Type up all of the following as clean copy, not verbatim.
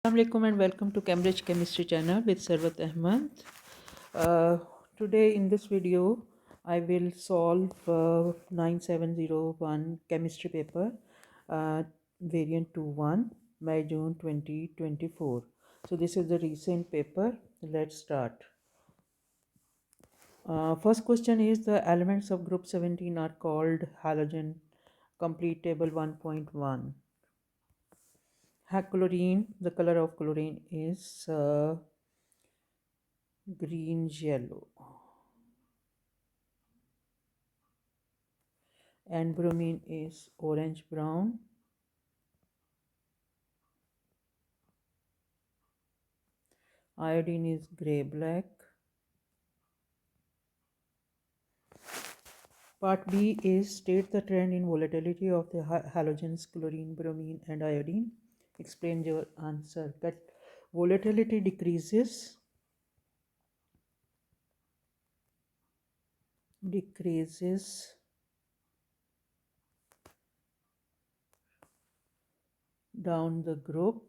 Assalamualaikum and welcome to Cambridge Chemistry channel with Sarwat Ahmad. Uh, Today in this video I will solve 9701 chemistry paper variant 21 by June 2024. So this is the recent paper. Let's start. First question is the elements of group 17 are called halogen. Complete table 1.1. Chlorine, the color of chlorine is green yellow, and bromine is orange brown. Iodine is gray black. Part B is state the trend in volatility of the halogens chlorine, bromine and iodine. Explain your answer. That volatility decreases down the group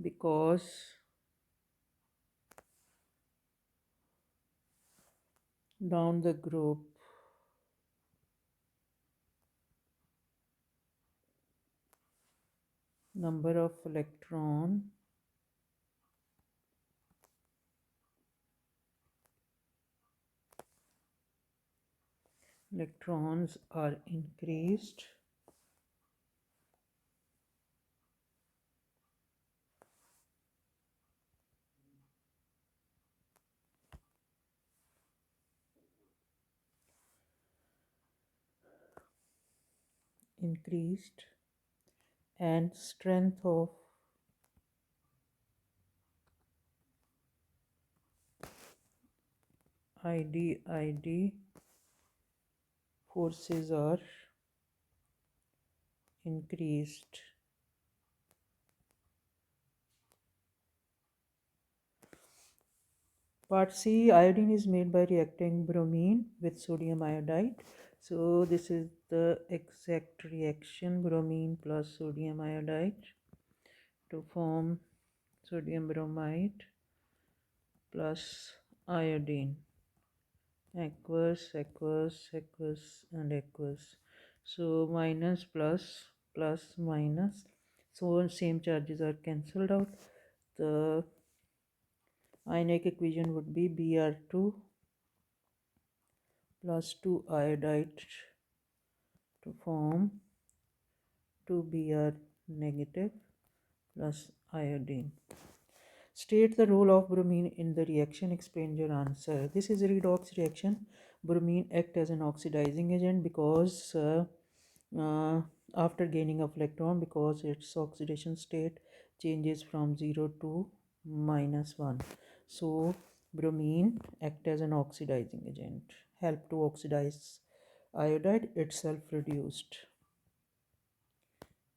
because down the group number of electrons are increased and strength of ID forces are increased. Part C, iodine is made by reacting bromine with sodium iodide. So this is the exact reaction, bromine plus sodium iodide to form sodium bromide plus iodine. Aqueous and aqueous. So minus plus minus. So same charges are cancelled out. The ionic equation would be Br2 plus 2 iodide to form 2Br negative plus iodine. State the role of bromine in the reaction. Explain your answer. This is a redox reaction. Bromine acts as an oxidizing agent because after gaining of electron, because its oxidation state changes from 0 to -1. So bromine act as an oxidizing agent, help to oxidize iodide itself reduced,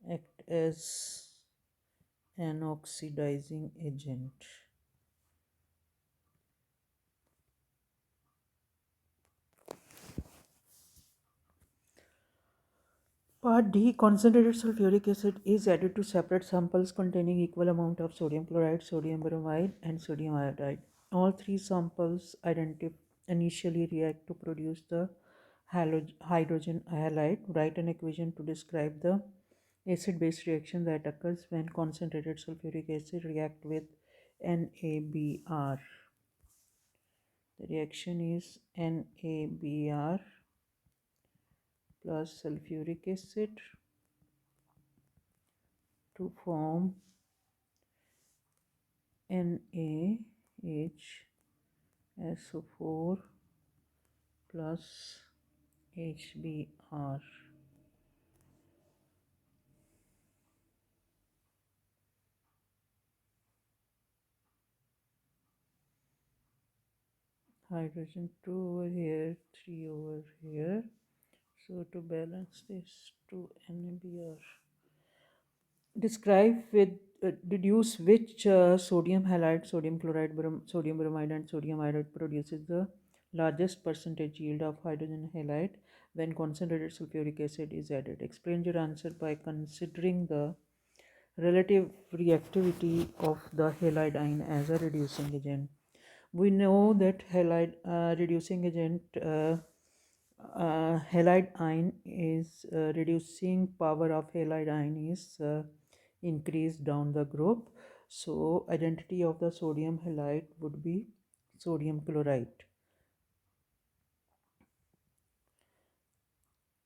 act as an oxidizing agent. Part D, concentrated sulfuric acid is added to separate samples containing equal amount of sodium chloride, sodium bromide and sodium iodide. All three samples initially react to produce the hydrogen halide. Write an equation to describe the acid-base reaction that occurs when concentrated sulfuric acid react with NABR. The reaction is NABR plus sulfuric acid to form NaHSO4 plus HBr. Hydrogen 2 over here, 3 over here. So to balance this, 2 NaBr. Deduce which sodium halide, sodium chloride, sodium bromide and sodium iodide produces the largest percentage yield of hydrogen halide. when concentrated sulfuric acid is added. Explain your answer by considering the relative reactivity of the halide ion as a reducing agent. We know that halide reducing agent halide ion is reducing power of halide ion is increased down the group. So identity of the sodium halide would be sodium chloride.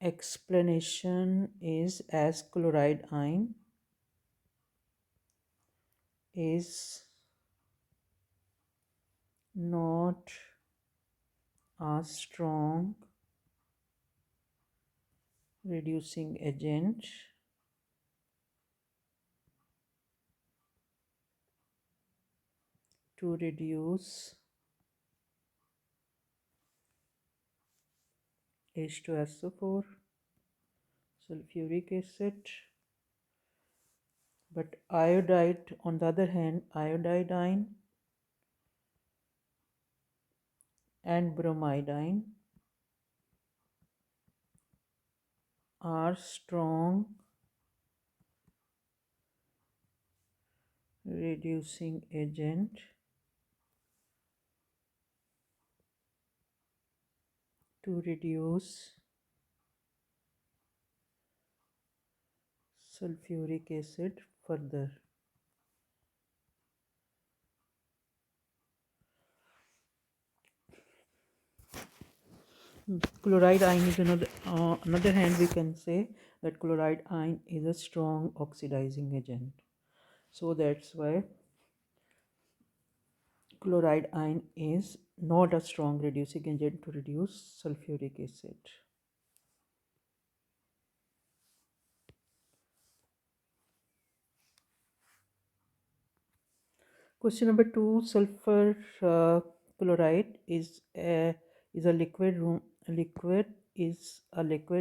Explanation is as chloride ion is not a strong reducing agent to reduce H2SO4 sulfuric acid, but iodide, on the other hand, iodide ion and bromide ion are strong reducing agent to reduce sulfuric acid further. Chloride ion is another hand we can say that chloride ion is a strong oxidizing agent. So that's why chloride ion is not a strong reducing agent to reduce sulfuric acid. Question number 2: sulfur chloride is a liquid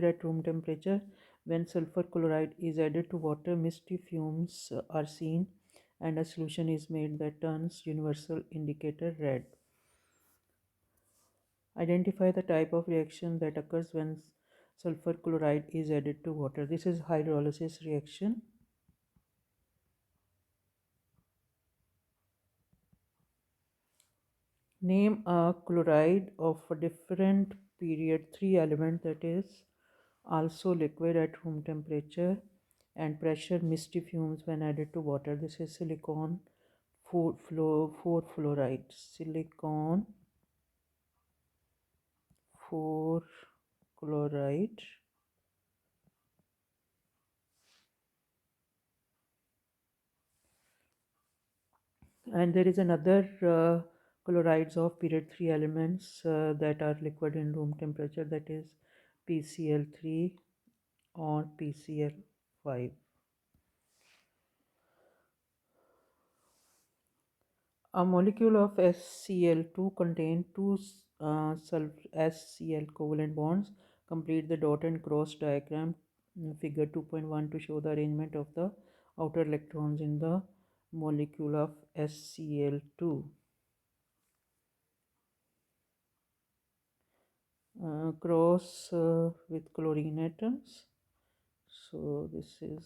at room temperature. When sulfur chloride is added to water, misty fumes are seen and a solution is made that turns universal indicator red. Identify the type of reaction that occurs when sulfur chloride is added to water. This is hydrolysis reaction. Name a chloride of a different period 3 element that is also liquid at room temperature and pressure, misty fumes when added to water. This is silicon 4-fluoride. Silicon 4-chloride. And there is another chlorides of period 3 elements that are liquid in room temperature, that is PCl3 or PCl5. A molecule of SCl2 contains two SCl covalent bonds. Complete the dot and cross diagram figure 2.1 to show the arrangement of the outer electrons in the molecule of SCl2. Cross with chlorine atoms. So this is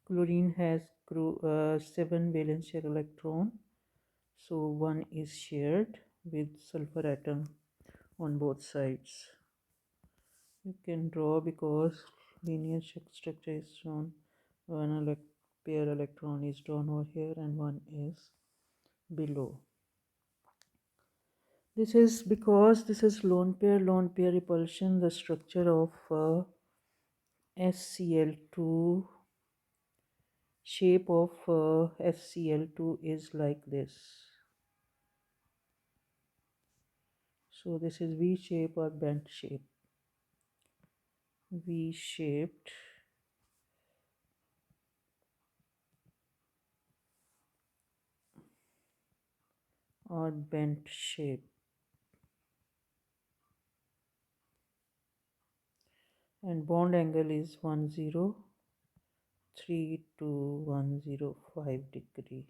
chlorine has 7 valence share electron, so one is shared with sulfur atom on both sides. You can draw because linear structure is shown. One pair electron is drawn over here and one is below. This is because this is lone pair repulsion. The structure of SCl2, shape of SCl2 is like this. So this is V shape or bent shape. V shaped or bent shape. and bond angle is 103 to 105 degree.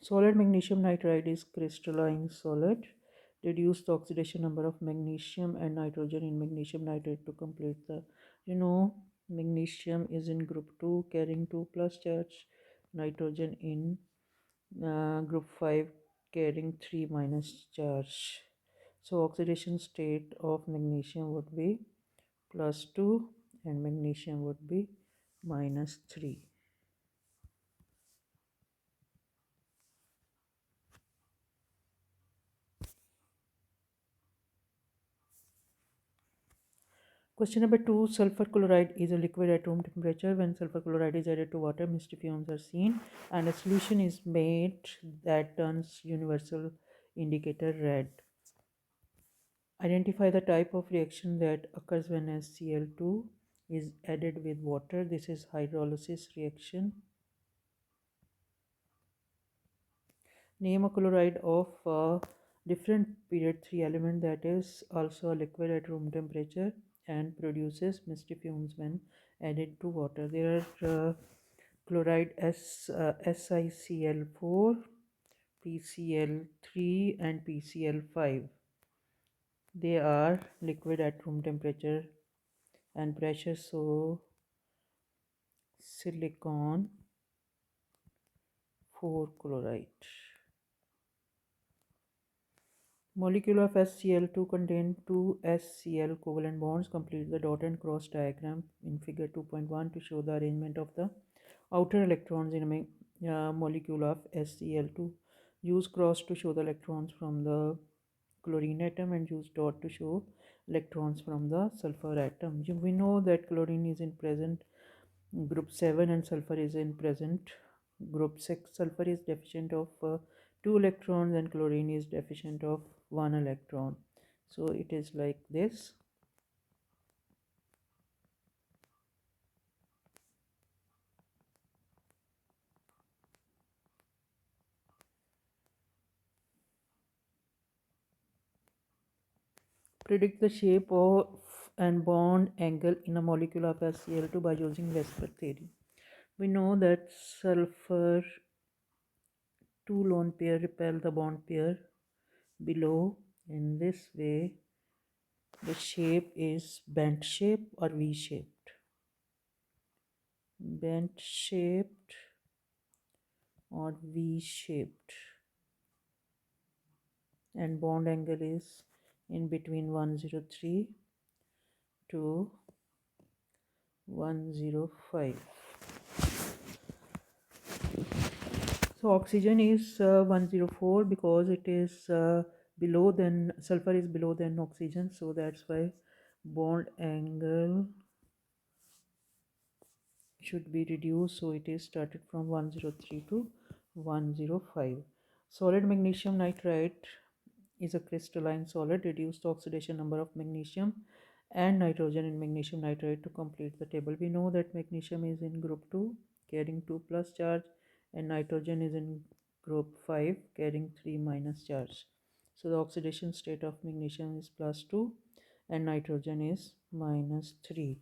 Solid magnesium nitride is crystalline solid. Reduce the oxidation number of magnesium and nitrogen in magnesium nitride to complete the, magnesium is in group 2 carrying 2 plus charge, nitrogen in group 5 carrying 3 minus charge. So oxidation state of magnesium would be plus 2 and magnesium would be minus 3. Question number 2. Sulfur chloride is a liquid at room temperature. When sulfur chloride is added to water, misty fumes are seen and a solution is made that turns universal indicator red. Identify the type of reaction that occurs when HCl2 is added with water. This is hydrolysis reaction. Name a chloride of a different period 3 element that is also a liquid at room temperature and produces misty fumes when added to water. There are chloride SiCl4, PCl3 and PCl5. They are liquid at room temperature and pressure, so silicon 4 chloride. Molecule of HCl2 contain two HCl covalent bonds. Complete the dot and cross diagram in figure 2.1 to show the arrangement of the outer electrons in a molecule of HCl2. Use cross to show the electrons from the chlorine atom and use dot to show electrons from the sulfur atom. We know that chlorine is in present group 7 and sulfur is in present group 6. Sulfur is deficient of 2 electrons and chlorine is deficient of 1 electron. So it is like this. Predict the shape of and bond angle in a molecule of HCl2 by using Vesper theory. We know that sulfur 2 lone pair repel the bond pair below. In this way, the shape is bent shape or V shaped. Bent shaped or V shaped, and bond angle is in between 103 to 105. So oxygen is 104 because it is below than sulfur is below than oxygen, so that's why bond angle should be reduced, so it is started from 103 to 105. Solid magnesium nitride is a crystalline solid. Reduce the oxidation number of magnesium and nitrogen in magnesium nitride to complete the table. We know that magnesium is in group 2 carrying 2 plus charge and nitrogen is in group 5 carrying 3 minus charge. So the oxidation state of magnesium is plus 2 and nitrogen is minus 3.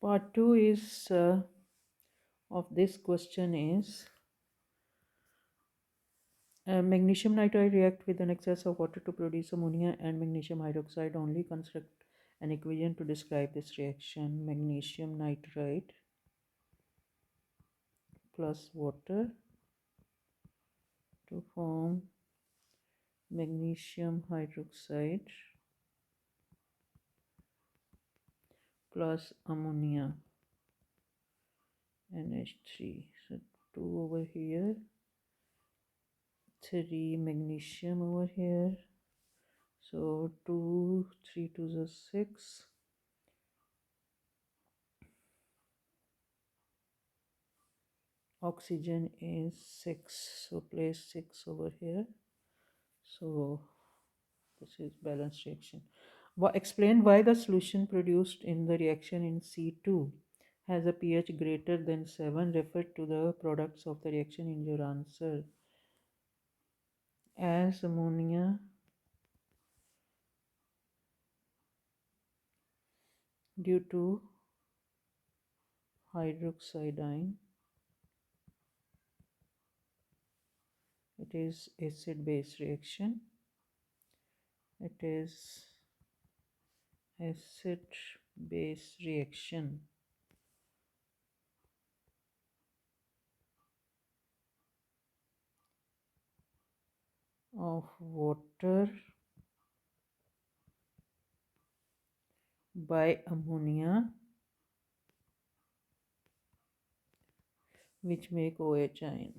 Part 2 is of this question is magnesium nitride react with an excess of water to produce ammonia and magnesium hydroxide only. Construct an equation to describe this reaction. Magnesium nitride plus water to form magnesium hydroxide plus ammonia NH3. So 2 over here, 3 magnesium over here. So 2, 3 to 6. Oxygen is 6, so place 6 over here. So this is balanced reaction. Explain why the solution produced in the reaction in C2 has a pH greater than 7. Refer to the products of the reaction in your answer. As ammonia due to hydroxide. It is acid base reaction. It is acid base reaction of water by ammonia, which make OH ion.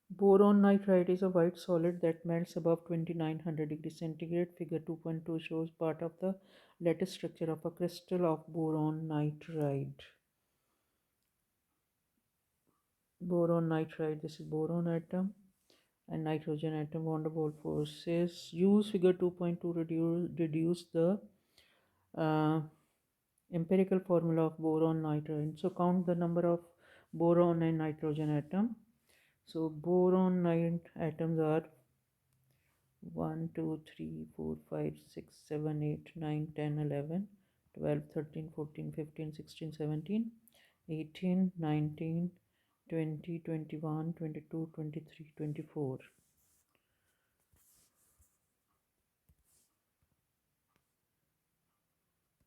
Boron nitride is a white solid that melts above 2900 degrees centigrade. Figure 2.2 shows part of the lattice structure of a crystal of boron nitride. Boron nitride, this is boron atom and nitrogen atom, van der Waals forces. Use figure 2.2 reduce the uh, empirical formula of boron nitride. So count the number of boron and nitrogen atom. So boron atoms are 1, 2, 3, 4, 5, 6, 7, 8, 9, 10, 11, 12, 13, 14, 15, 16, 17, 18, 19, 20, 21, 22, 23, 24.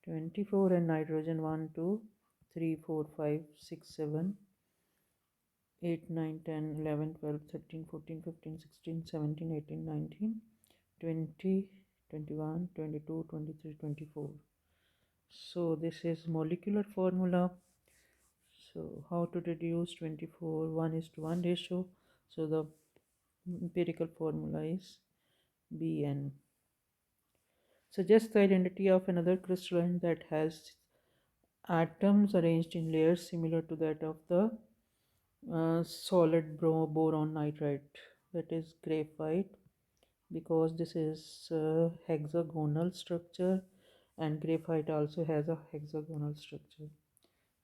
24 and nitrogen 1, 2, 3, 4, 5, 6, 7, 8, 9, 10, 11, 12, 13, 14, 15, 16, 17, 18, 19, 20, 21, 22, 23, 24. So this is molecular formula. So how to reduce 24? 1:1 ratio. So the empirical formula is Bn. Suggest the identity of another crystalline that has atoms arranged in layers similar to that of the solid boron nitride, that is graphite, because this is hexagonal structure and graphite also has a hexagonal structure.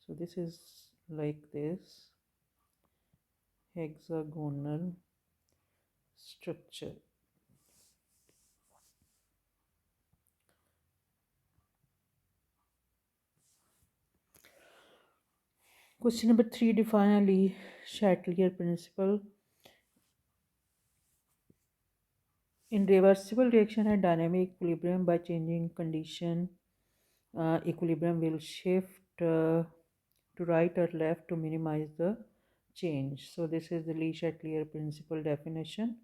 So this is like this hexagonal structure. Question number 3, define a Le-Chatelier principle. In reversible reaction at dynamic equilibrium, by changing condition, equilibrium will shift to right or left to minimize the change. So this is the Le-Chatelier principle definition.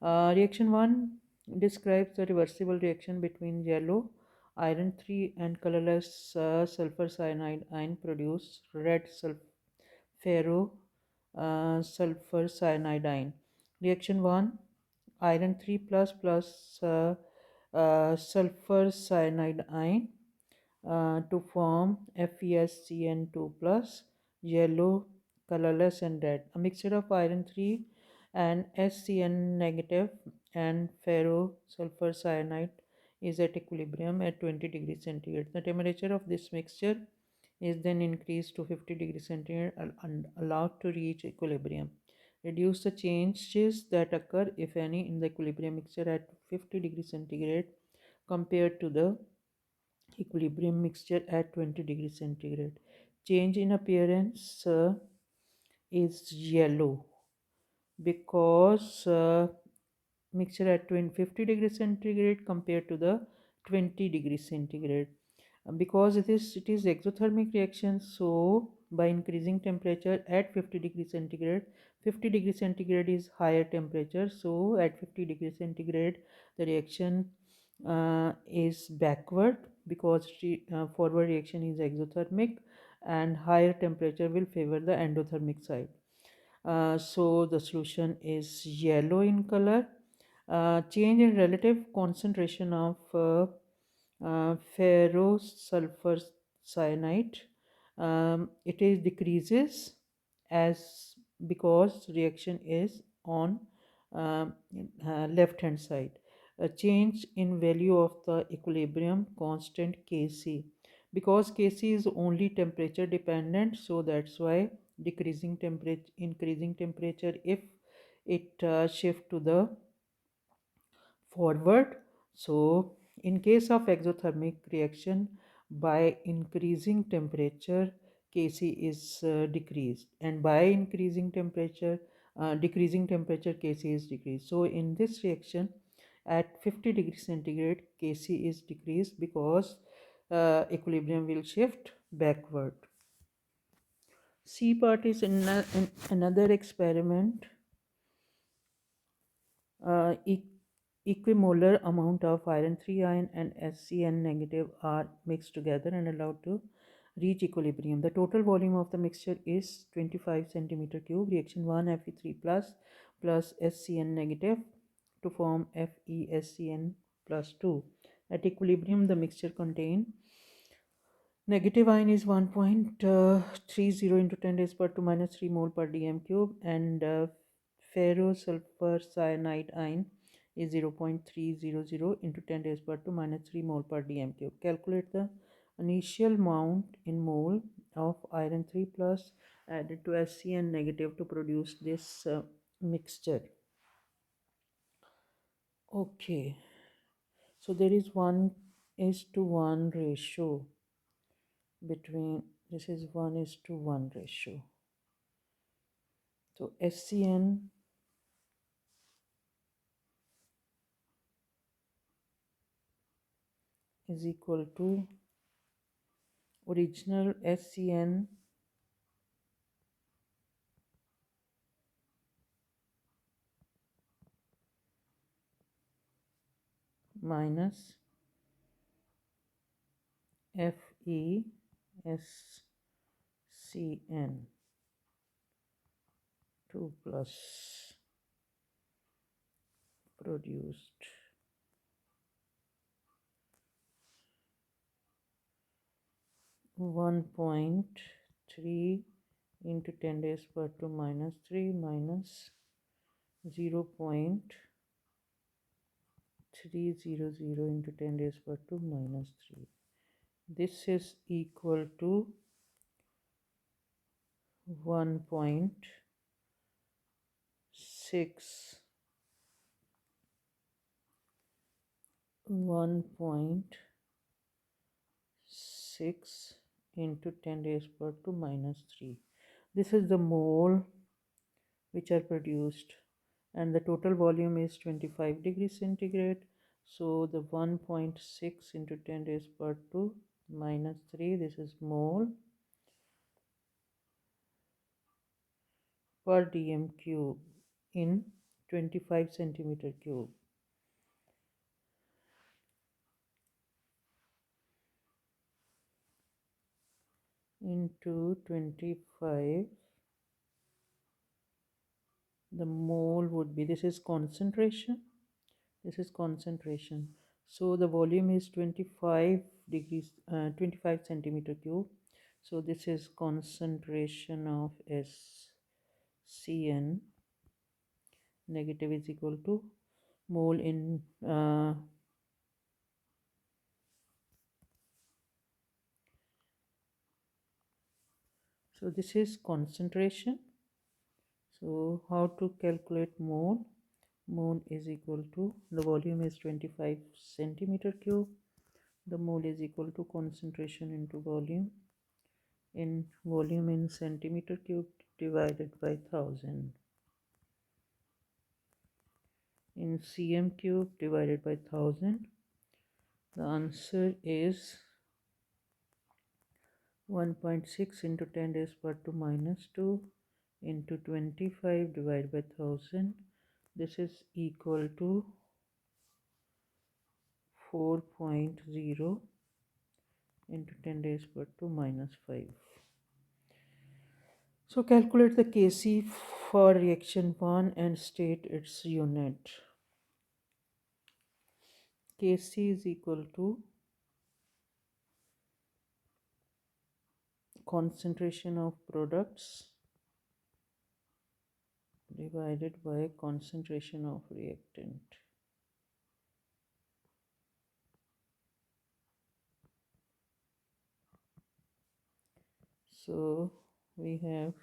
Reaction 1 describes the reversible reaction between yellow iron 3 and colorless sulfur cyanide ion produce red ferro sulfur cyanide ion. Reaction 1, iron 3 plus sulfur cyanide ion to form FeSCN2 plus, yellow, colorless and red. A mixture of iron 3 and SCN negative and ferro sulfur cyanide is at equilibrium at 20 degrees centigrade. The temperature of this mixture is then increased to 50 degrees centigrade and allowed to reach equilibrium. Reduce the changes that occur, if any, in the equilibrium mixture at 50 degrees centigrade compared to the equilibrium mixture at 20 degrees centigrade. Change in appearance is yellow because mixture at 50 degrees centigrade compared to the 20 degrees centigrade. Because it is exothermic reaction, so by increasing temperature at 50 degrees centigrade, 50 degrees centigrade is higher temperature, so at 50 degrees centigrade the reaction is backward because forward reaction is exothermic and higher temperature will favor the endothermic side. So the solution is yellow in color. Change in relative concentration of ferrosulfur cyanide, it is decreases as because reaction is on left hand side. A change in value of the equilibrium constant Kc, because Kc is only temperature dependent, so that's why decreasing temperature, increasing temperature if it shift to the forward. So in case of exothermic reaction, by increasing temperature, Kc is decreased, and by decreasing temperature, Kc is decreased. So in this reaction at 50 degrees centigrade, Kc is decreased because equilibrium will shift backward. C part is in another experiment. Equimolar amount of iron 3 ion and SCN negative are mixed together and allowed to reach equilibrium. The total volume of the mixture is 25 centimeter cube. Reaction 1 Fe3 plus SCN negative to form FeSCN plus 2. At equilibrium, the mixture contains negative ion is 1.30 into 10 raised per 2 minus 3 mole per dm cube, and ferrosulfur cyanide ion is 0.300 into 10 raised per 2 minus 3 mole per dm cube. Calculate the initial amount in mole of iron 3 plus added to SCN negative to produce this mixture. Okay, so there is 1:1 ratio between, this is 1:1 ratio. So SCN is equal to original SCN minus FeSCN 2 plus produced 1.3 into 10 raised per 2 minus 3 minus 0.300 into 10 raised per 2 minus 3. This is equal to 1.6 into 10 raised per 2 minus 3. This is the mole which are produced, and the total volume is 25 degrees centigrade. So the 1.6 into 10 raised per 2 minus 3, this is mole per dm cube in 25 centimeter cube. Into 25, the mole would be, this is concentration, so the volume is 25 centimeter cube. So this is concentration of SCN negative is equal to mole in so this is concentration. So how to calculate mole? Mole is equal to, the volume is 25 centimeter cube, the mole is equal to concentration into volume in centimeter cube divided by 1000 in cm cube divided by 1000. The answer is 1.6 into 10 raised per 2 minus 2 into 25 divided by 1000. This is equal to 4.0 into 10 raised per 2 minus 5. So calculate the Kc for reaction 1 and state its unit. Kc is equal to concentration of products divided by concentration of reactant. So we have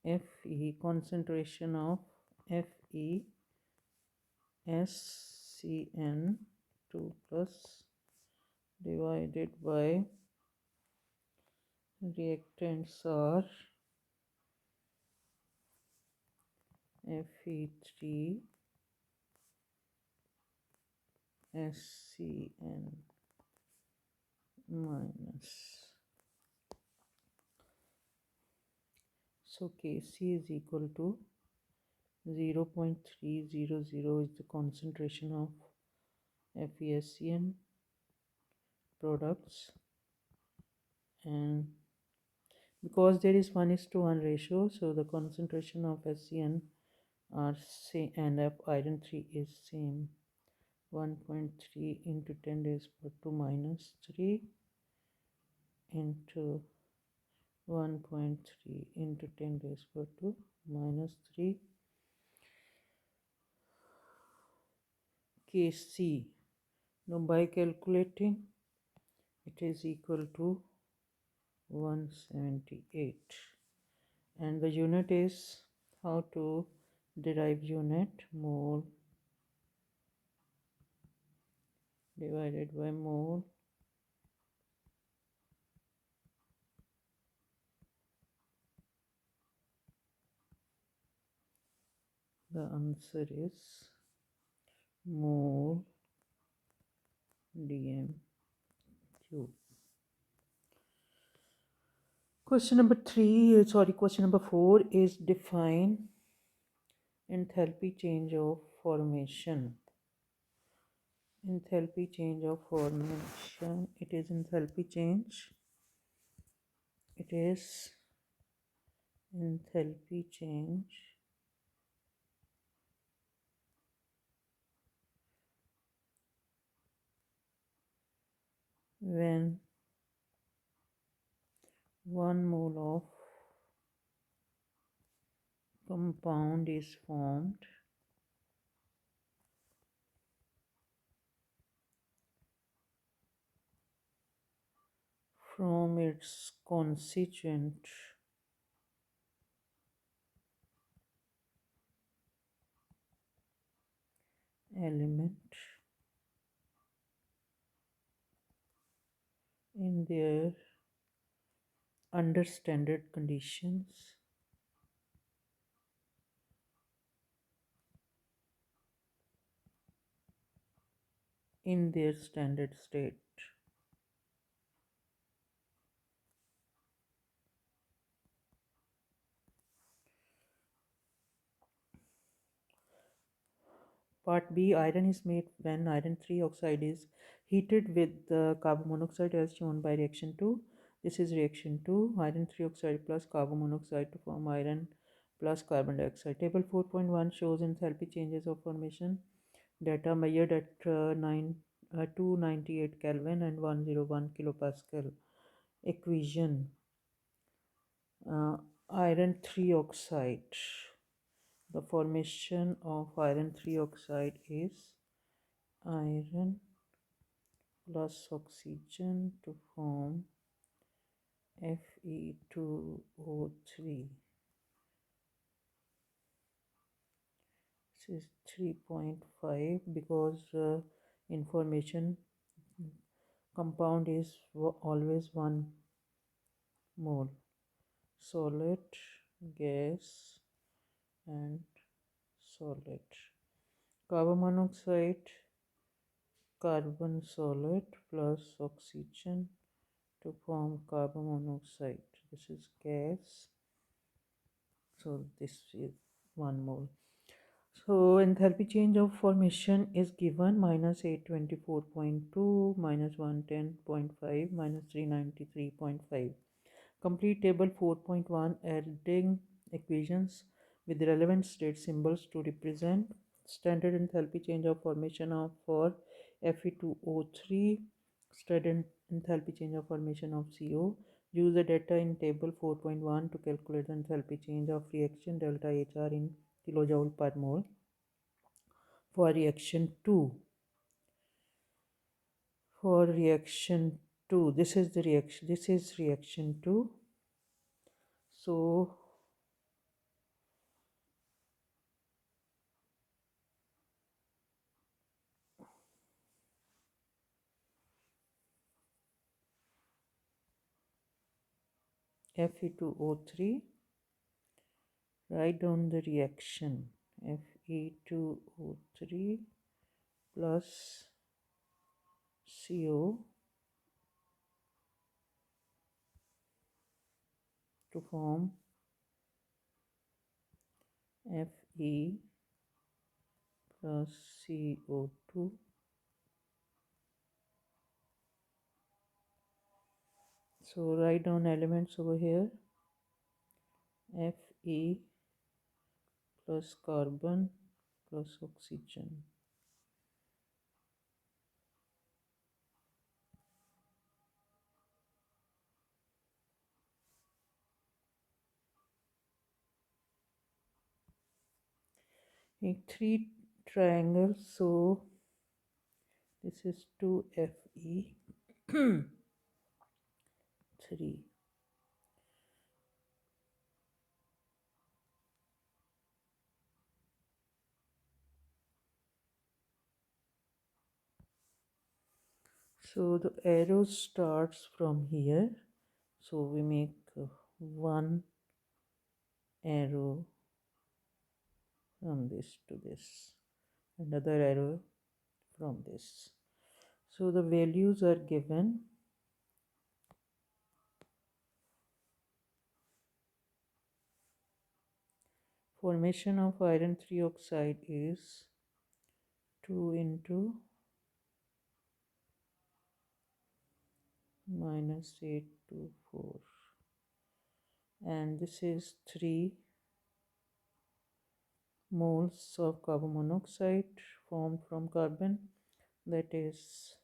Fe, concentration of FeSCN2 plus divided by reactants are Fe3SCN minus. So Kc is equal to 0.300 is the concentration of FeSCN products, and because there is 1:1 ratio, so the concentration of SCN are same and of iron 3 is same. 1.3 into 10 raised to 2 minus 3 into 1.3 into 10 raised to 2 minus 3 Kc. Now by calculating it is equal to 178, and the unit is, how to derive unit, mole divided by mole. The answer is mole dm cube. Question number 4 is define enthalpy change of formation. Enthalpy change of formation. It is enthalpy change. It is enthalpy change when 1 mole of compound is formed from its constituent element in their under standard conditions in their standard state. Part B, iron is made when iron 3 oxide is heated with the carbon monoxide as shown by reaction 2. This is reaction 2, iron 3 oxide plus carbon monoxide to form iron plus carbon dioxide. Table 4.1 shows enthalpy changes of formation. Data measured at 298 Kelvin and 101 kilopascal. Equation, iron 3 oxide. The formation of iron 3 oxide is iron plus oxygen to form Fe2O3. This is 3.5 because information compound is always 1 mole. Solid, gas and solid. Carbon monoxide, carbon solid plus oxygen to form carbon monoxide. This is gas, so this is 1 mole. So enthalpy change of formation is given minus 824.2 minus 110.5 minus 393.5. Complete table 4.1 adding equations with relevant state symbols to represent standard enthalpy change of formation of for Fe2O3, standard enthalpy change of formation of CO. Use the data in table 4.1 to calculate the enthalpy change of reaction delta HR in kilojoule per mole for reaction 2. For reaction 2, this is reaction 2. So Fe2O3. Write down the reaction. Fe2O3 plus CO to form Fe plus CO2 . So write down elements over here. Fe plus carbon plus oxygen. Make 3 triangles, so this is 2Fe 3. So the arrow starts from here, so we make one arrow from this to this, another arrow from this. So the values are given. Formation of iron 3 oxide is 2 into -824, and this is 3 moles of carbon monoxide formed from carbon, that is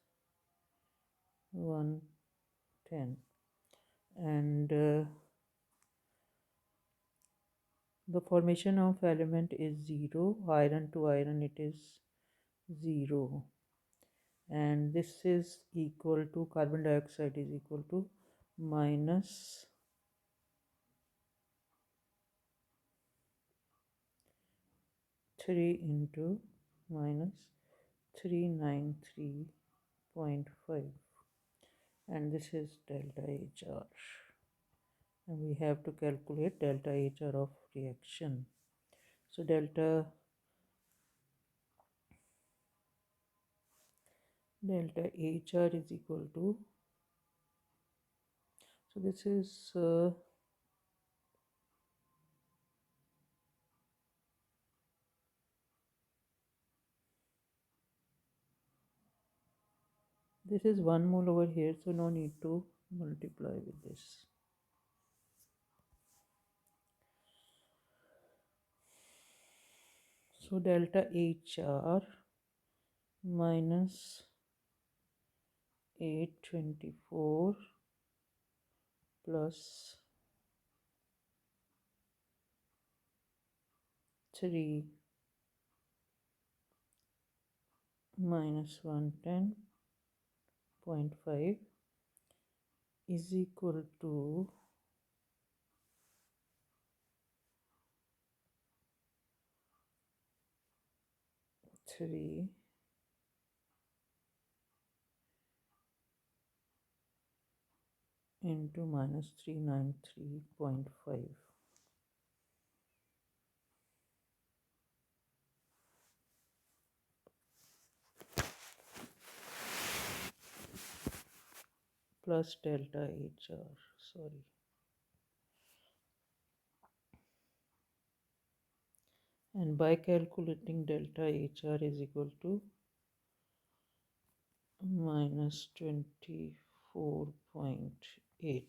110, and the formation of element is 0. Iron to iron it is 0, and this is equal to carbon dioxide is equal to minus 3 into minus 393.5, and this is delta HR, and we have to calculate delta HR of reaction. So delta HR is equal to, so this is this is 1 mole over here, so no need to multiply with this. So delta HR minus 824 plus 3 minus 110.5 is equal to 3 into minus 393.5. Plus delta HR, sorry. And by calculating delta HR is equal to minus 24.8.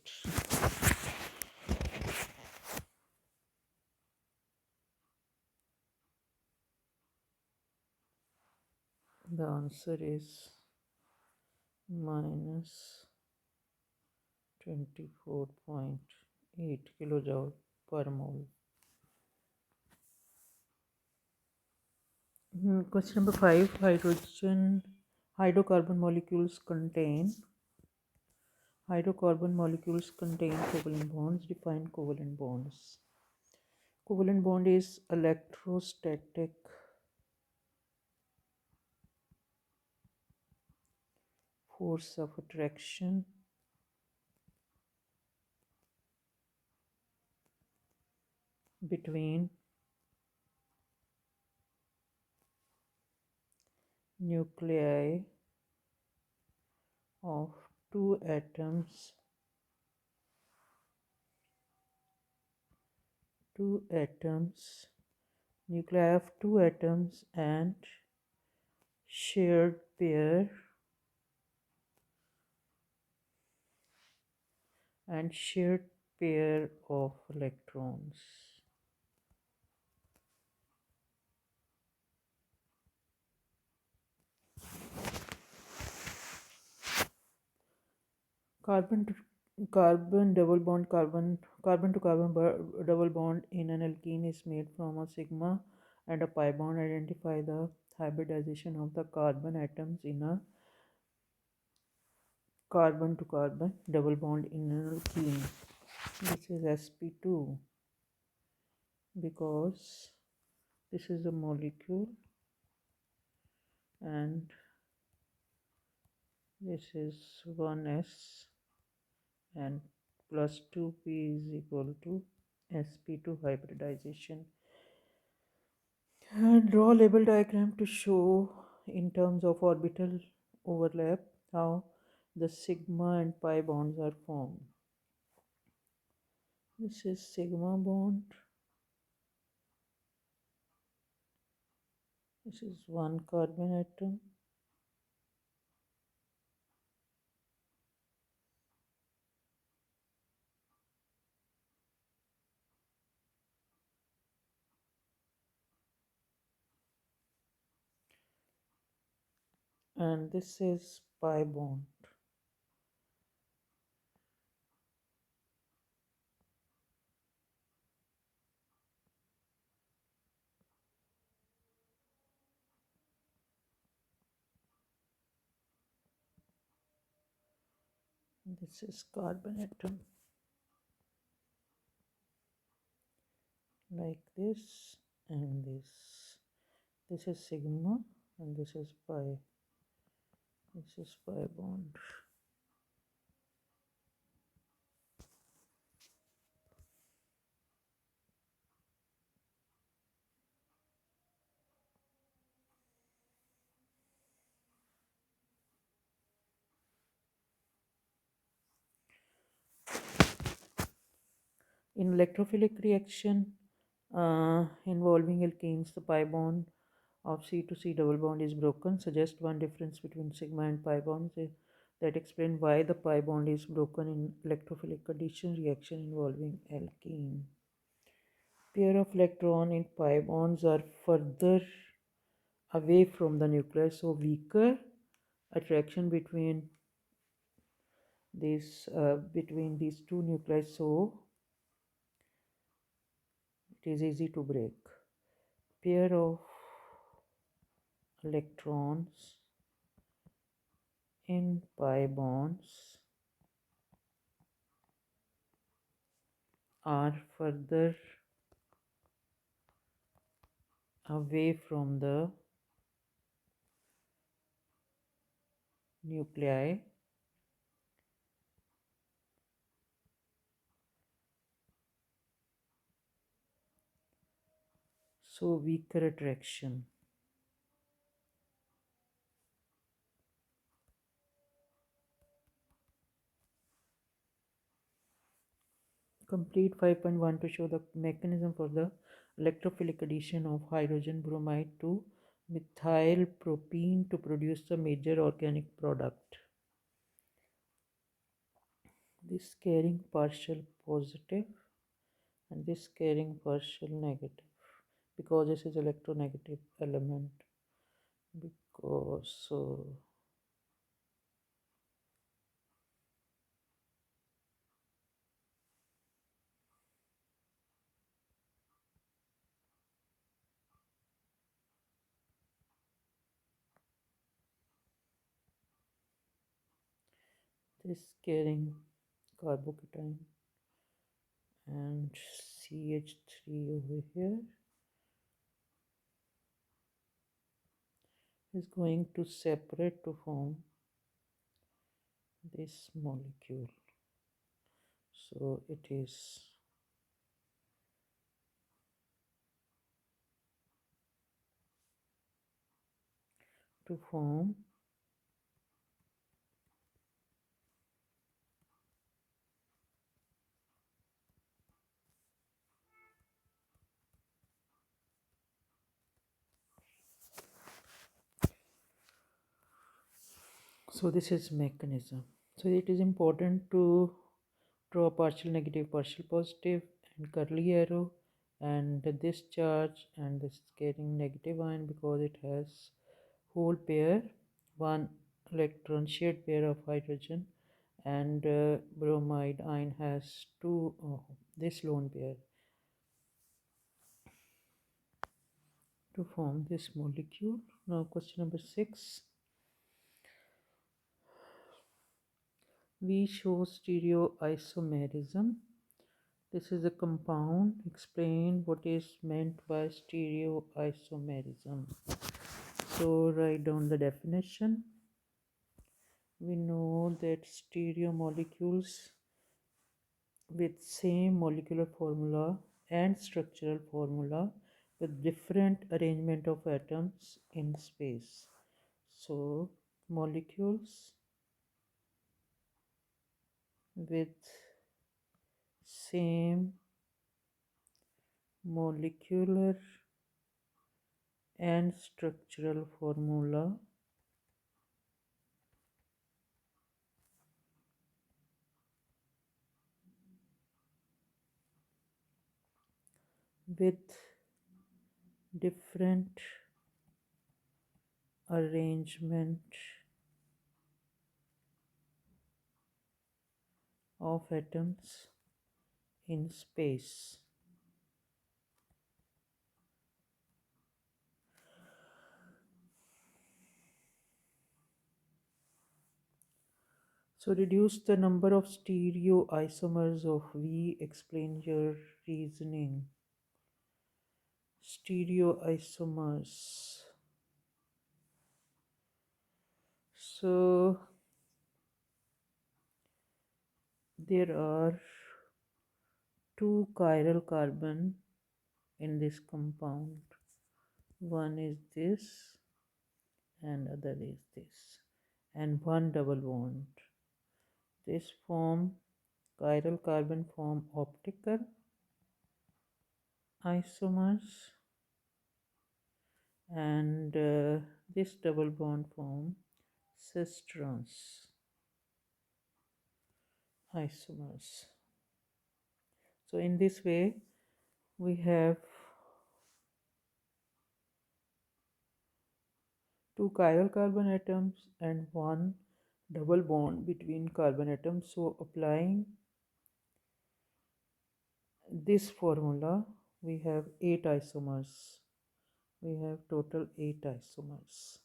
The answer is minus 24.8 kilojoule per mole. Question number 5. Hydrocarbon molecules contain covalent bonds. Define covalent bonds. Covalent bond is electrostatic force of attraction between nuclei of two atoms, nuclei of two atoms shared pair and shared pair of electrons. Carbon to carbon double bond carbon to carbon double bond in an alkene is made from a sigma and a pi bond. Identify the hybridization of the carbon atoms in a carbon to carbon double bond in an alkene. This is sp2 because this is a molecule and this is 1s and plus 2p is equal to sp2 hybridization. And draw label diagram to show in terms of orbital overlap how the sigma and pi bonds are formed. This is sigma bond. This is one carbon atom. And this is pi bond. This is carbon atom. Like this and this. This is sigma and this is pi. This is pi bond. In electrophilic reaction involving alkenes, the pi bond of C to C double bond is broken. Suggest one difference between sigma and pi bonds that explain why the pi bond is broken in electrophilic addition reaction involving alkene. Pair of electron in pi bonds are further away from the nucleus, so weaker attraction between these two nuclei, so it is easy to break. Pair of electrons in pi bonds are further away from the nuclei, so weaker attraction. Complete 5.1 to show the mechanism for the electrophilic addition of hydrogen bromide to methyl propene to produce the major organic product. This carrying partial positive and this carrying partial negative, because this is electronegative element, because this carrying carbocation and CH3 over here is going to separate to form this molecule. So it is to form so this is mechanism. So it is important to draw partial negative, partial positive, and curly arrow, and this charge and this is getting negative ion because it has whole pair, one electron shared pair of hydrogen, and bromide ion has two this lone pair to form this molecule. Now question number 6. We show stereoisomerism. This is a compound. Explain what is meant by stereoisomerism. So write down the definition. We know that stereo molecules with same molecular formula and structural formula with different arrangement of atoms in space. So molecules with same molecular and structural formula with different arrangement of atoms in space. So reduce the number of stereoisomers of V. Explain your reasoning. Stereoisomers. So there are two chiral carbon in this compound. One is this and other is this, and one double bond. This form chiral carbon form optical isomers, and this double bond form cis trans isomers. So in this way we have two chiral carbon atoms and one double bond between carbon atoms. So applying this formula we have 8 isomers. We have total 8 isomers.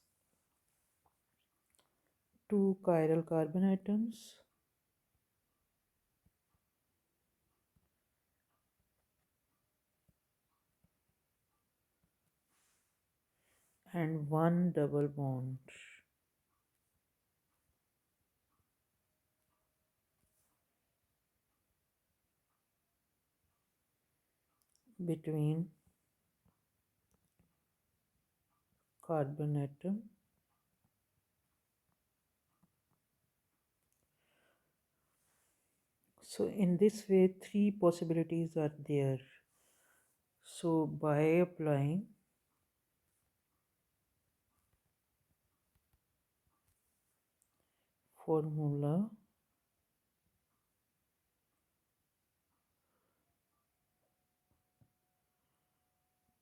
Two chiral carbon atoms and one double bond between carbon atom so in this way 3 possibilities are there. So by applying formula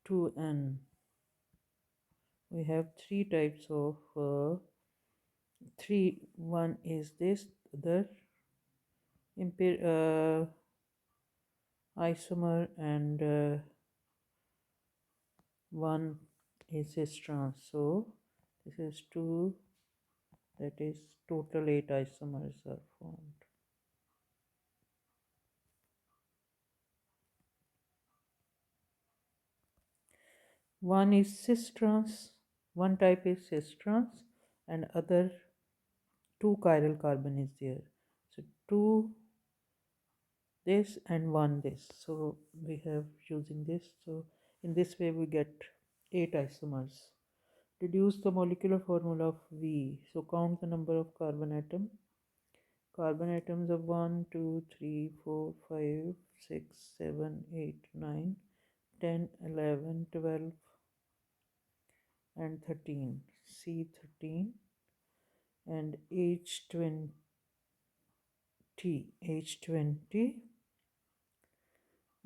to N, we have 3 types of three. One is this, other isomer, and one is cis trans. So this is 2, that is total 8 isomers are formed. One is cis trans, one type is cis trans, and other 2 chiral carbon is there. So 2 this and 1 this. So we have using this. So in this way we get 8 isomers. Deduce the molecular formula of V. So count the number of carbon atom. Carbon atoms of 1, 2, 3, 4, 5, 6, 7, 8, 9, 10, 11, 12, and 13. C13 and H20. H20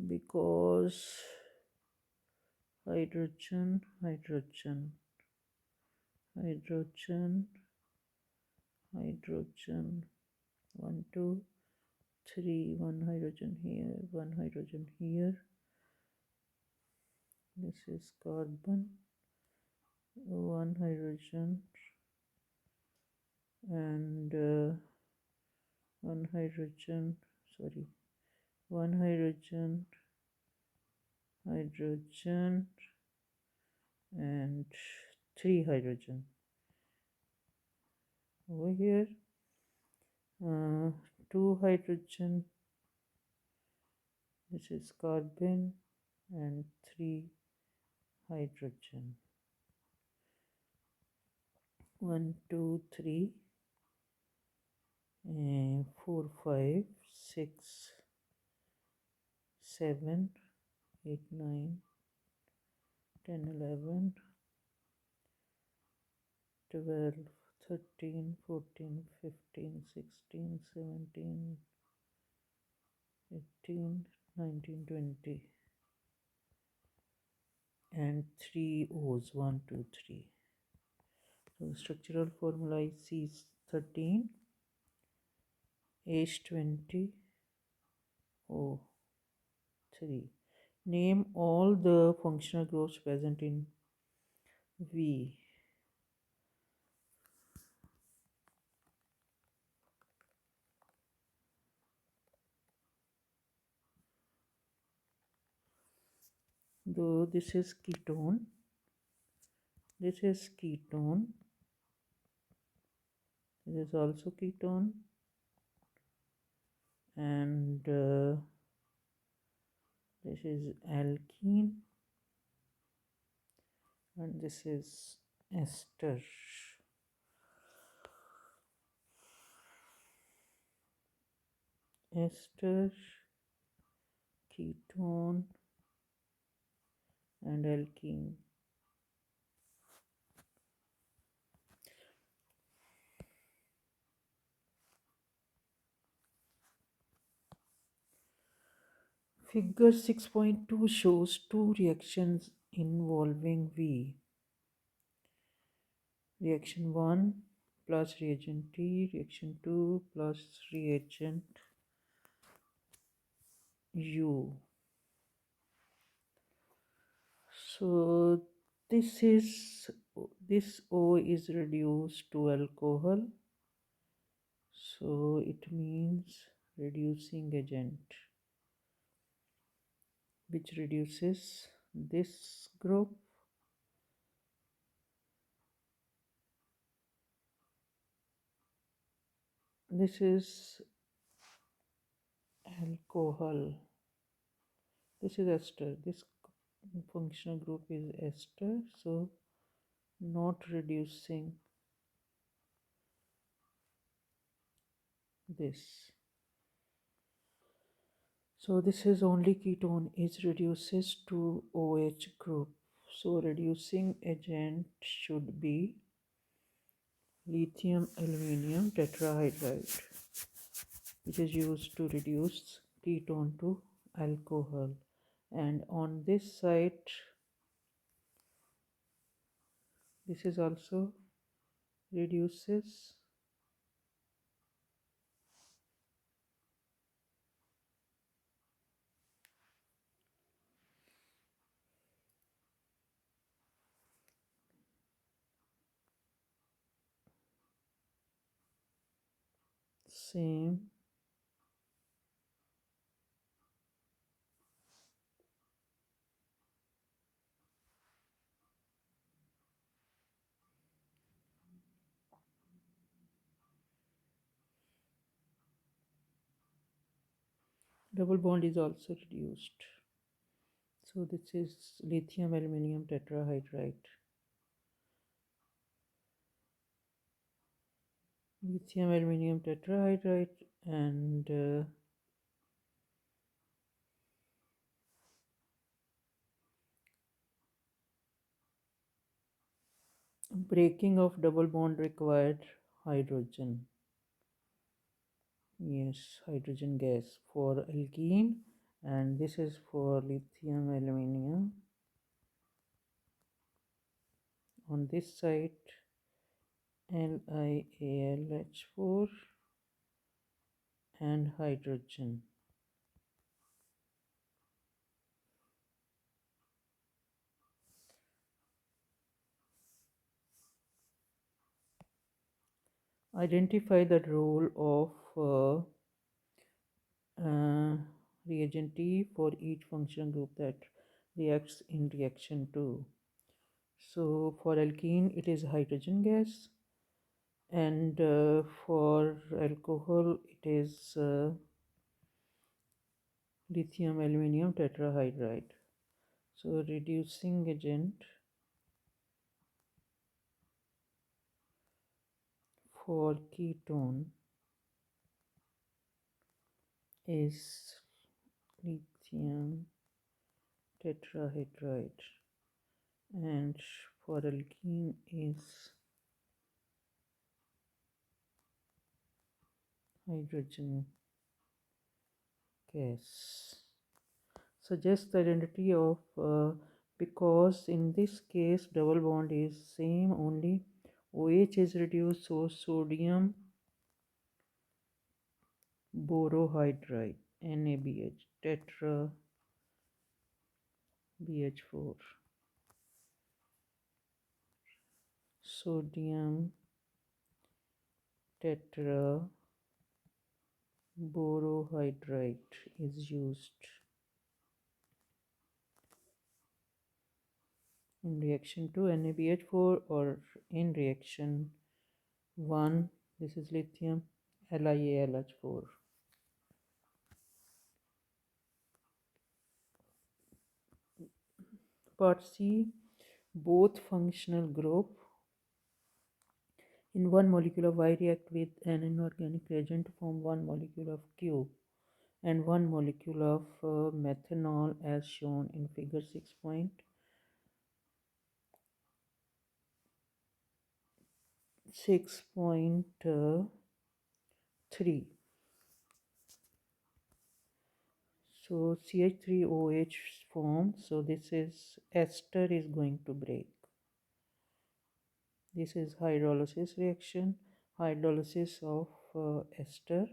because hydrogen, hydrogen, hydrogen, hydrogen. 1, 2, 3, one hydrogen here, one hydrogen here. This is carbon, one hydrogen, and one hydrogen, sorry, one hydrogen, hydrogen, and three hydrogen. Over here, two hydrogen, this is carbon, and three hydrogen. 1, 2, 3, 4, 5, 6, 7, 8, 9, 10, 11, 12, 13, 14, 15, 16, 17, 18, 19, 20, and 3 O's, 1, 2, 3. So structural formula is C13, H20, O3. Name all the functional groups present in V. Though this is ketone, this is ketone, this is also ketone, and this is alkene, and this is ester. Ester, ketone, and alkene. Figure 6.2 shows two reactions involving V. Reaction 1 plus reagent T, reaction 2 plus reagent U. So this O is reduced to alcohol, so it means reducing agent, which reduces this group. This is alcohol. This is ester. This functional group is ester, so not reducing this. So this is only ketone, it reduces to OH group. So reducing agent should be lithium aluminium tetrahydride, which is used to reduce ketone to alcohol. And on this side, this is also reduces same double bond is also reduced. So this is lithium aluminium tetrahydride. lithium aluminum tetrahydride, and breaking of double bond required hydrogen. Yes, hydrogen gas for alkene, and this is for lithium aluminum. On this side, LiAlH4 and hydrogen. Identify the role of reagent T for each functional group that reacts in reaction 2. So for alkene it is hydrogen gas, and for alcohol it is lithium aluminum tetrahydride. So reducing agent for ketone is lithium tetrahydride, and for alkene is hydrogen gas. Suggest the identity of because in this case double bond is same, only OH is reduced, so sodium borohydride NaBH tetra BH4, sodium tetra borohydride is used in reaction 2 NaBH4, or in reaction 1 this is lithium LiAlH4. Part C, both functional group in one molecule of Y react with an inorganic reagent to form one molecule of Q and one molecule of methanol as shown in figure 6.3. So CH3OH forms, so this is ester is going to break. This is hydrolysis reaction, hydrolysis of ester.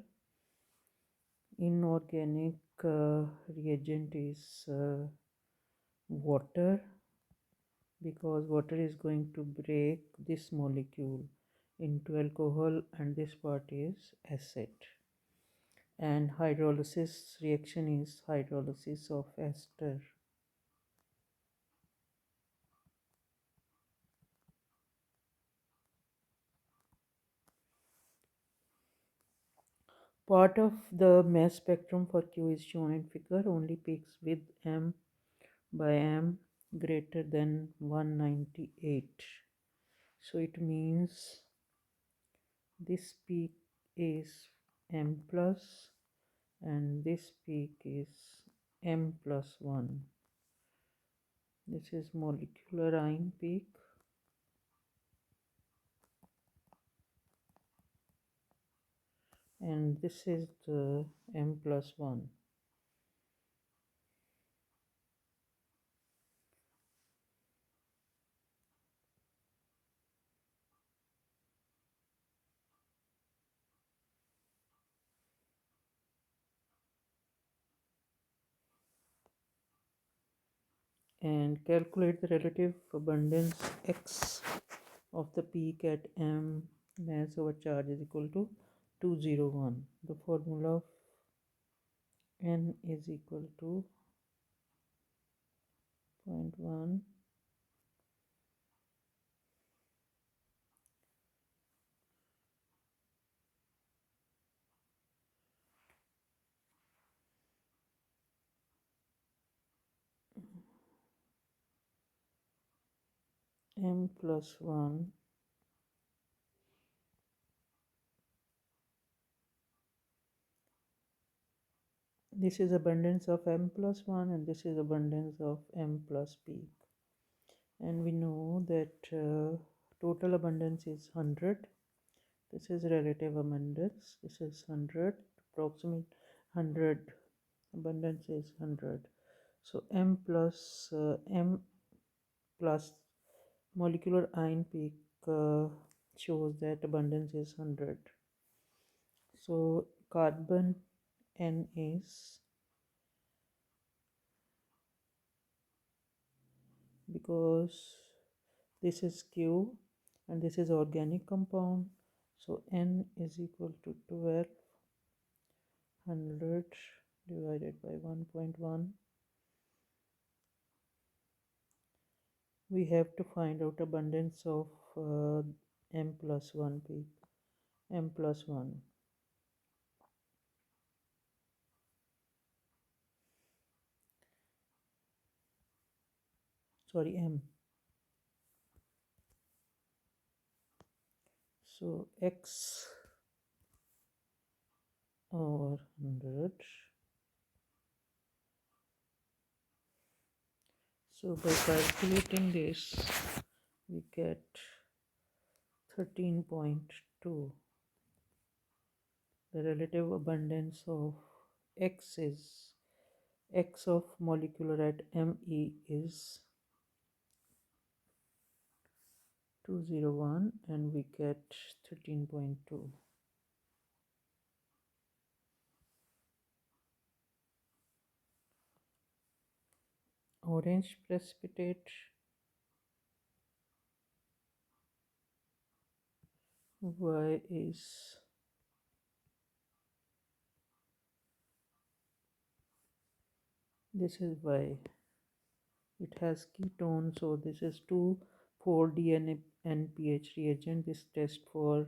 Inorganic reagent is water, because water is going to break this molecule into alcohol, and this part is acid. And hydrolysis reaction is hydrolysis of ester. Part of the mass spectrum for Q is shown in figure, only peaks with m by m greater than 198. So it means this peak is m plus and this peak is m plus 1. This is molecular ion peak, and this is the m plus 1. And calculate the relative abundance x of the peak at m mass over charge is equal to 201. The formula of n is equal to 0.1 m plus 1 This is abundance of m plus 1 and this is abundance of m plus peak. And we know that total abundance is 100. This is relative abundance. This is 100. Approximate 100. Abundance is 100. So m plus molecular ion peak shows that abundance is 100. So carbon N is, because this is Q and this is organic compound, so N is equal to 1200 divided by 1.1. We have to find out abundance of m plus 1 peak. M plus 1, sorry, M. So X over 100. So by calculating this, we get 13.2. The relative abundance of X is, X of molecular at Me is 201 and we get 13.2. Orange precipitate, Y is, this is Y. It has ketone, so this is 2,4-D NPH reagent. This test for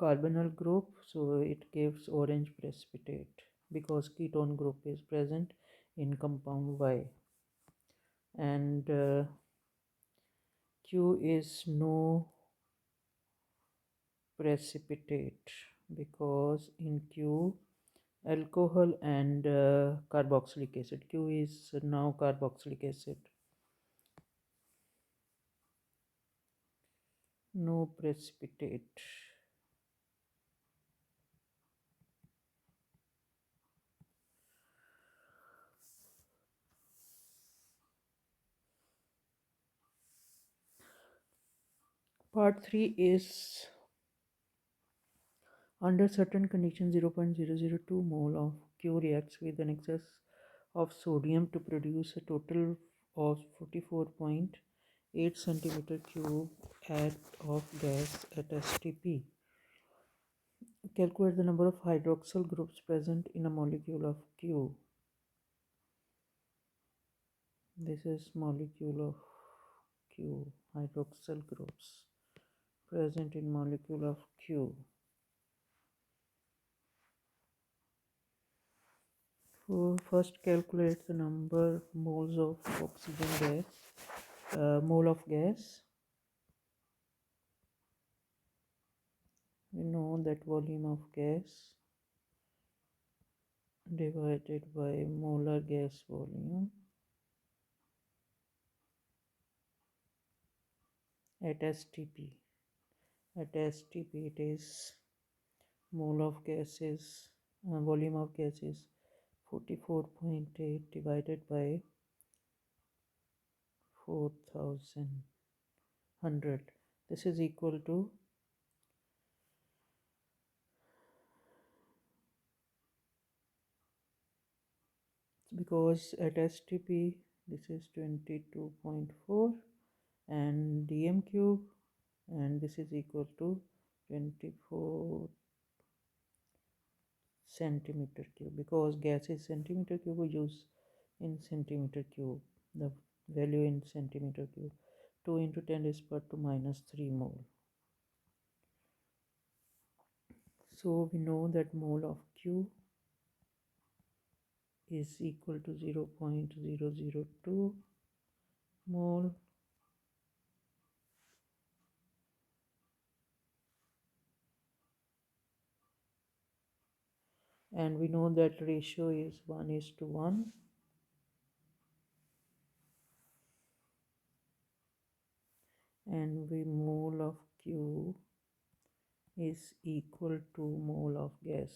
carbonyl group, so it gives orange precipitate because ketone group is present in compound Y. And Q is no precipitate because in Q alcohol and carboxylic acid. Q is now carboxylic acid. No precipitate. Part 3 is under certain conditions 0.002 mole of Q reacts with an excess of sodium to produce a total of 44.8 centimeter cube of gas at STP. Calculate the number of hydroxyl groups present in a molecule of Q. This is molecule of Q, hydroxyl groups present in molecule of Q. So first calculate the number moles of oxygen gas, mole of gas. We know that volume of gas divided by molar gas volume at STP. At STP it is mole of gas is volume of gas is 44.8 divided by 4,100. This is equal to because at STP this is 22.4 and dm cube and this is equal to 24 centimeter cube. Because gas is centimeter cube, we use in centimeter cube the value in centimeter cube. 2 into 10 is per to minus 3 mole. So we know that mole of Q is equal to 0.002 mole and we know that ratio is 1:1, and we mole of Q is equal to mole of gas.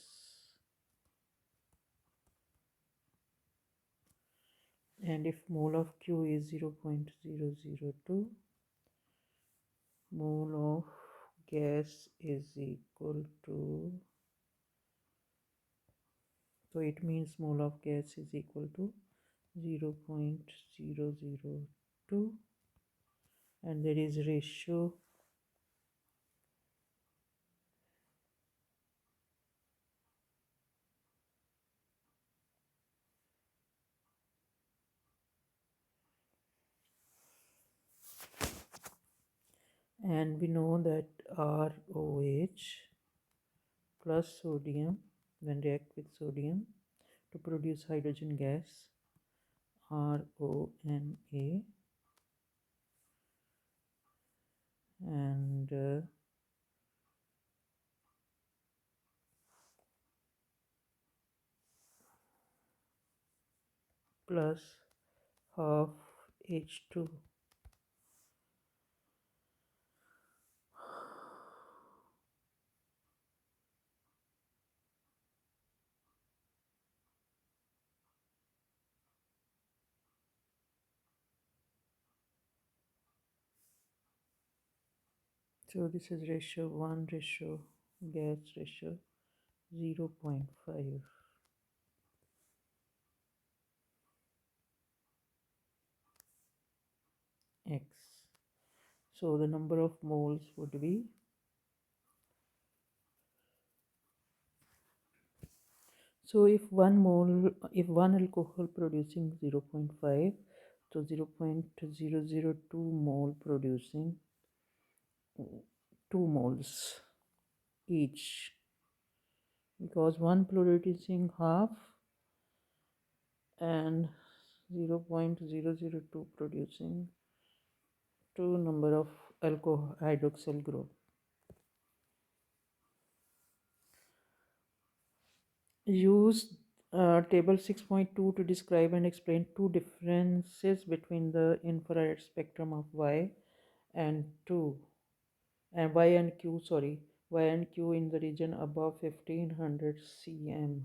And if mole of Q is 0.002, mole of gas is equal to, so it means mole of gas is equal to 0.002, and there is ratio and we know that ROH plus sodium, when react with sodium to produce hydrogen gas, RONA, and plus half H2. So this is ratio 1 ratio gas ratio 0.5 x. So the number of moles would be, so if one alcohol producing 0.5, so 0.002 mole producing 2 moles each, because one producing half and 0.002 producing 2 number of alcohol hydroxyl group. Use table 6.2 to describe and explain two differences between the infrared spectrum of Y and 2 and Y and Q, Y and Q in the region above 1500 cm.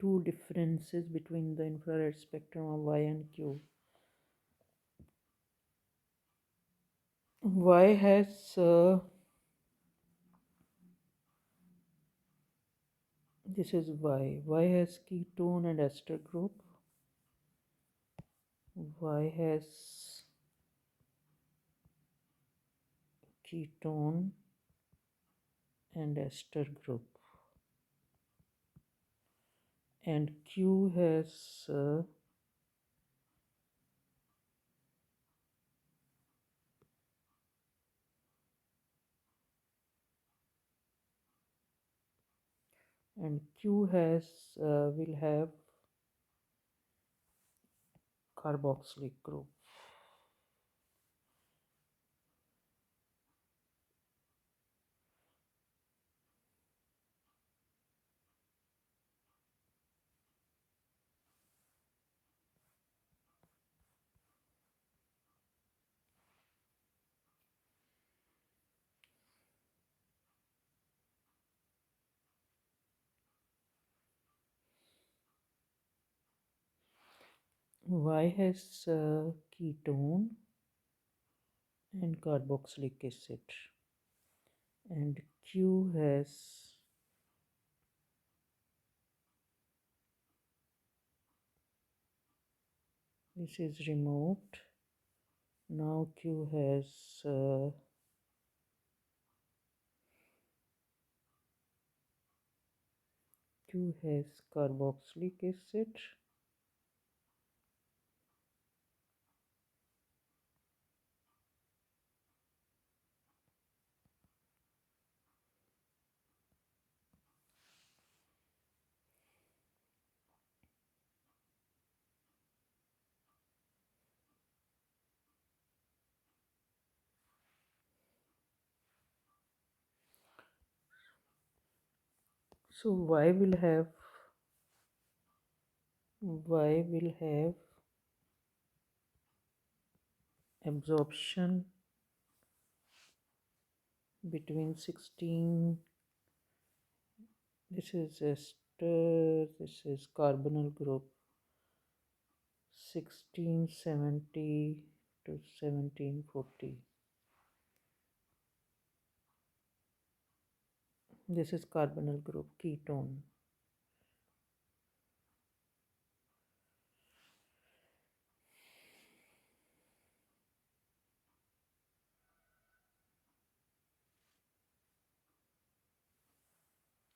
Two differences between the infrared spectrum of Y and Q. Y has this is Y. Y has ketone and ester group. Y has ketone and ester group, and Q has will have carboxylic group. Y has ketone and carboxylic acid, and Q has this is removed. Now Q has carboxylic acid, So Y will have absorption between 16. This is ester. This is carbonyl group 1670 to 1740. This is carbonyl group ketone.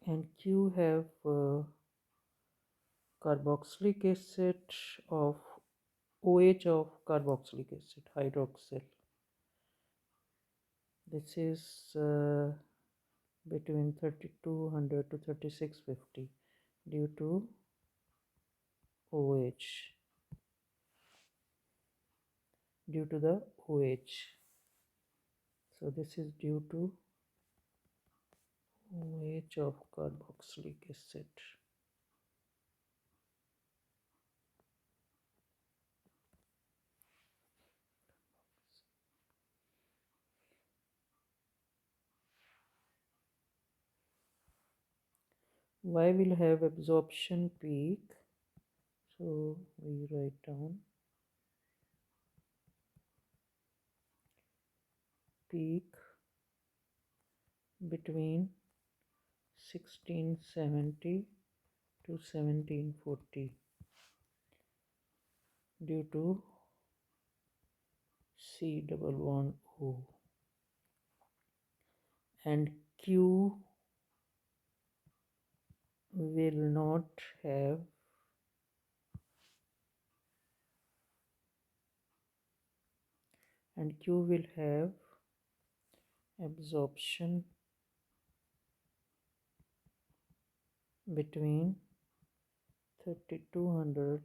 And Q have carboxylic acid of OH of carboxylic acid, hydroxyl. This is between 3200 to 3650 due to OH, due to the OH. So this is due to OH of carboxylic acid. Y will have absorption peak. So we write down peak between 1670 to 1740 due to C double bond O. And Q will not have absorption between 3200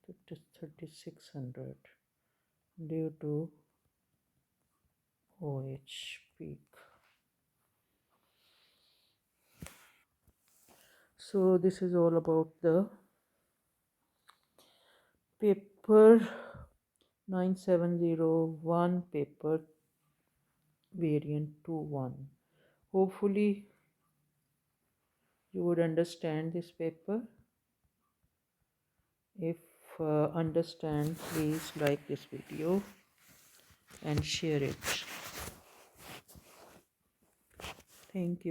to 3600 due to OH peak. So this is all about the paper 9701 paper variant 21. Hopefully you would understand this paper. If understand, please like this video and share it. Thank you.